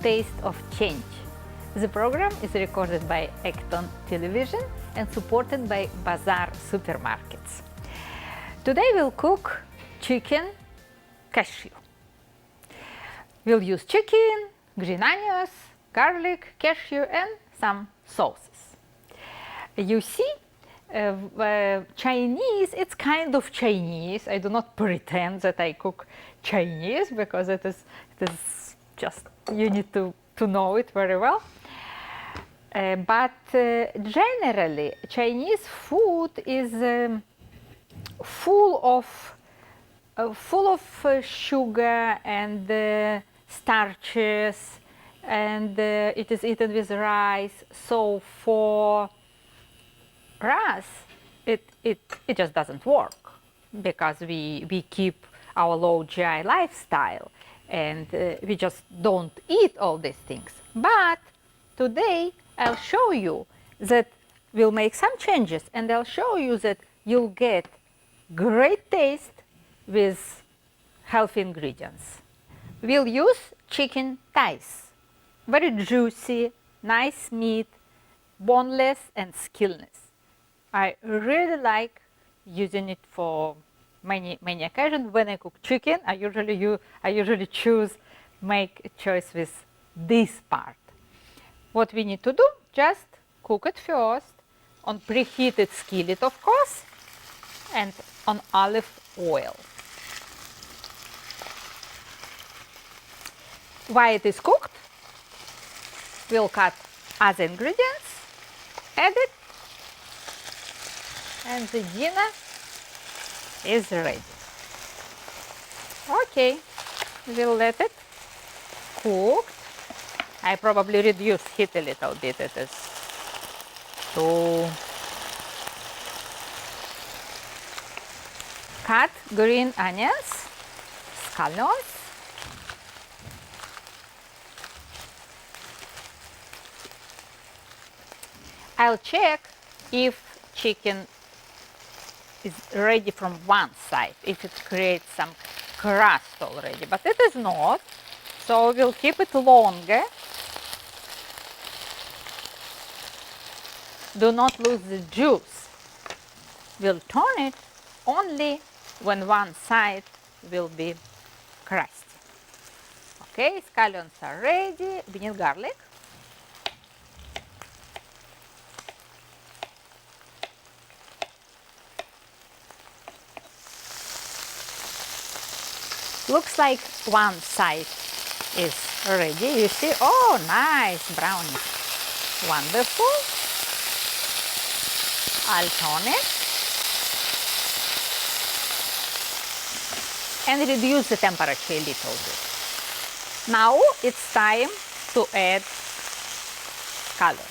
Taste of Change. The program is recorded by Acton Television and supported by Bazaar Supermarkets. Today we'll cook chicken cashew. We'll use chicken, green onions, garlic, cashew and some sauces. You see, Chinese, it's kind of Chinese. I do not pretend that I cook Chinese because it is just, you need to know it very well. But generally, Chinese food is full of sugar and starches, and it is eaten with rice. So for us, it just doesn't work because we keep our low GI lifestyle and we just don't eat all these things. But today I'll show you that we'll make some changes, and I'll show you that you'll get great taste with healthy ingredients. We'll use chicken thighs, very juicy, nice meat, boneless and skinless. I really like using it for many occasions. When I cook chicken, I usually make a choice with this part. What we need to do, just cook it first on preheated skillet, of course, and on olive oil. While it is cooked, we'll cut other ingredients, add it, and the dinner is ready. Okay, we'll let it cook. I probably reduce heat a little bit. It is too. Cut green onions, scallions. I'll check if chicken is ready from one side, if it creates some crust already, but it is not, so we'll keep it longer. Do not lose the juice. We'll turn it only when one side will be crusty. Okay, scallions are ready. We need garlic. Looks like one side is ready. You see, oh, nice brownie. Wonderful. I'll turn it and reduce the temperature a little bit. Now it's time to add color.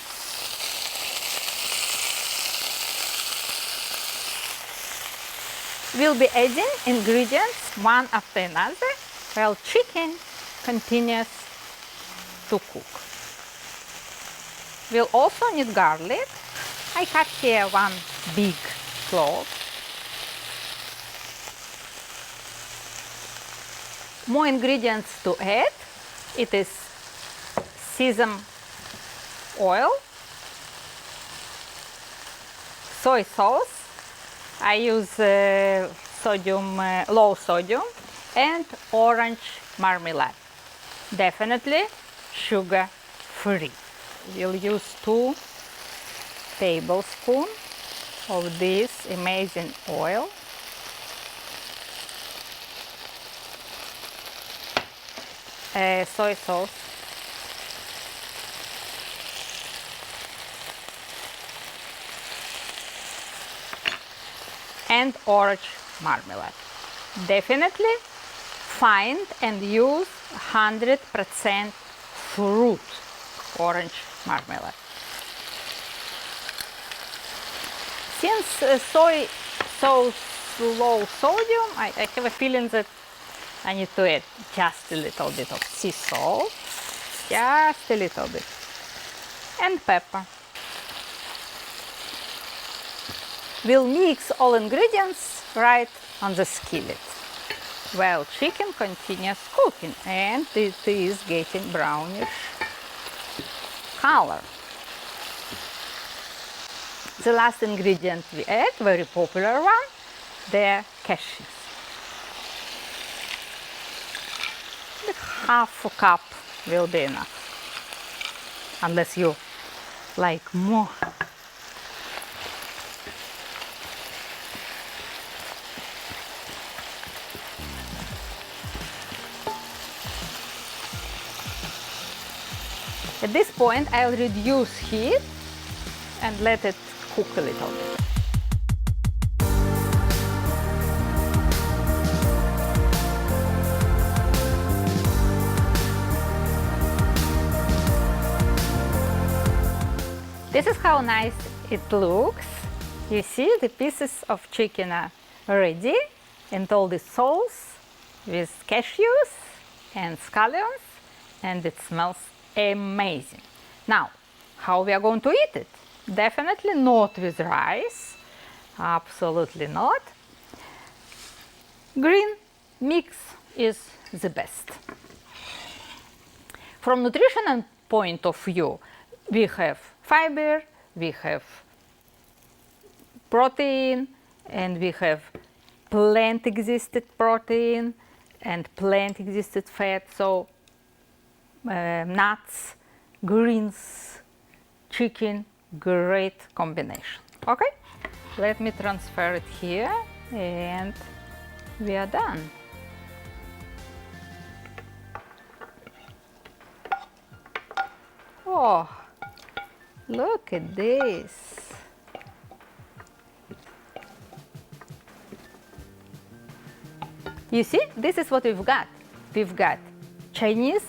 We'll be adding ingredients one after another while chicken continues to cook. We'll also need garlic. I cut here one big clove. More ingredients to add. It is sesame oil, soy sauce. I use low sodium, and orange marmalade. Definitely sugar-free. We'll use 2 tablespoons of this amazing oil. Soy sauce. And orange marmalade. Definitely find and use 100% fruit orange marmalade. Since soy sauce low sodium, I have a feeling that I need to add just a little bit of sea salt, just a little bit, and pepper. We'll mix all ingredients right on the skillet. Well, chicken continues cooking and it is getting brownish color. The last ingredient we add, very popular one, the cashews. Half a cup will be enough, unless you like more. At this point, I'll reduce heat and let it cook a little bit. This is how nice it looks. You see, the pieces of chicken are ready, and all the sauce with cashews and scallions, and it smells amazing. Now, how we are going to eat it? Definitely not with rice, absolutely not. Green mix is the best. From nutritional point of view, we have fiber, we have protein, and we have plant-existed protein and plant-existed fat. So nuts, greens, chicken, great combination. Okay, let me transfer it here and we are done. Oh, look at this. You see, this is what we've got. We've got Chinese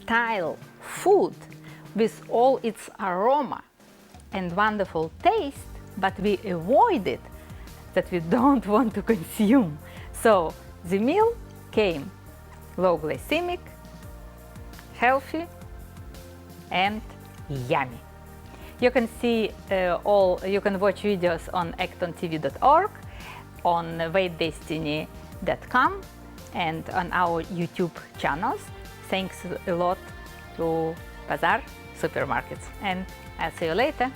style food with all its aroma and wonderful taste, but we avoid it, that we don't want to consume. So the meal came low glycemic, healthy, and yummy. You can see you can watch videos on ActonTV.org, on weightdestiny.com, and on our YouTube channels. Thanks a lot to Bazaar Supermarkets, and I'll see you later.